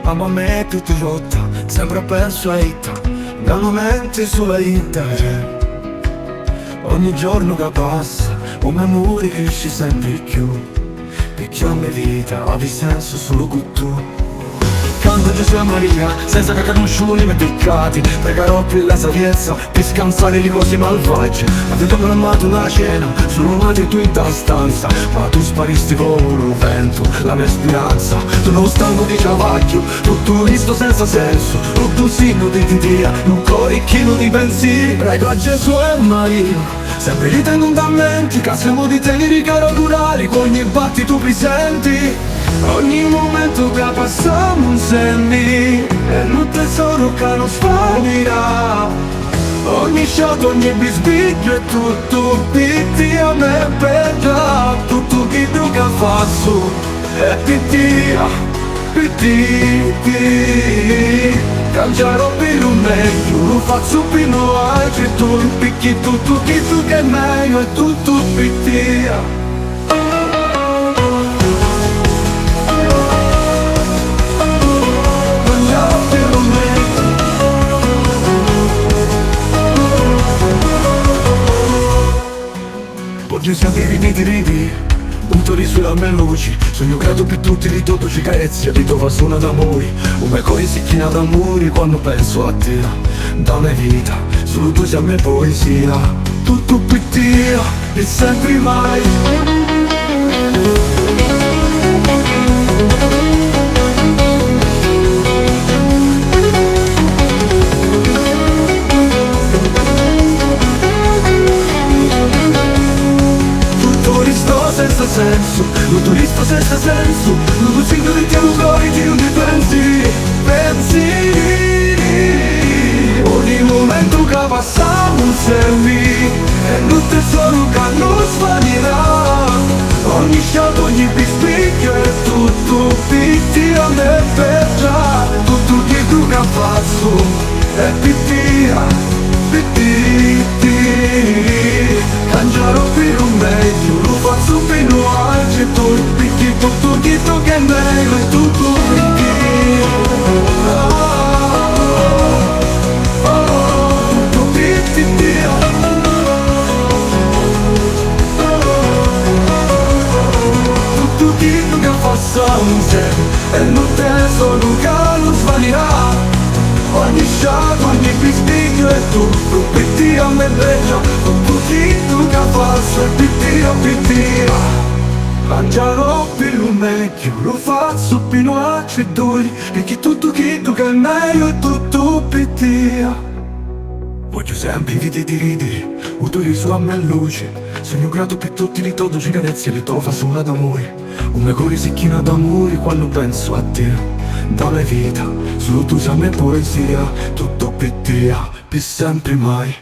mamma me più ti rotta, sempre penso a ita, da momenti sulla internet. Ogni giorno che passa, un memoria cresce sempre più, perché la mia vita ha senso solo con tu. Canto Gesù e Maria, senza che conosciuto i miei peccati, pregherò per la sapienza, per scansare le cose malvagie. Ma ti ho amato una cena, sono nati tu in ta stanza, ma tu sparisti come un vento, la mia speranza. Sono stanco di ciavacchio, tutto visto senza senso, tutto un signo di Dio, un cuore pieno di pensieri. Prego a Gesù e Maria, sempre li tengo in mente, che siamo di teneri caro curare, con ogni battito presenti. Ogni momento che passiamo insieme è un tesoro che non svanirà. Ogni shot, ogni bisbiglio è tutto pitti a me bella. Tutto che tu che faccio è pittia, pitti. Cangerò per un meglio, lo faccio fino a che tu picchi tutto che tu che è meglio è tutto pittia. Oggi siamo ridi, un sorriso e a me luci. Sogno grato per tutti di tutto ci carezzi, di tua suona d'amore. Un me cuore si china d'amore quando penso a te. Da una vita, solo tu sei a me poesia. Tutto per te, e sempre mai. Senza senso, un turista senza senso, un signo di te un cuore di un pensieri. Ogni momento che passiamo insieme è un tesoro che non svanirà. Ogni shot, ogni bisbicchio è tutto pitti a me per già. Tutto che tu che faccio è pittia, pitti. Cangerò per un meglio, lo faccio fino al getto, picchi tutto dietro che è meglio è tutto picchi. Tutto picchi. Tutto dietro che facciamo insieme è un tesoro che non svanirà. Ogni shot, ogni bisbiglio è tutto pitti a me bella. Tutto tu che faccio è pittia. Mangerò per un meglio, lo faccio fino a che duri, perché tutto che tu che è meglio è tutto pittia. Voglio sempre vite di ridere, un tuo riso a me luce. Sogno grato per tutti di tutto ci carezzi e le tua suona d'amore. Un mio cuore si china d'amore quando penso a te. Da una vita, solo tu sei a me poesia. Tutto per te, per sempre mai.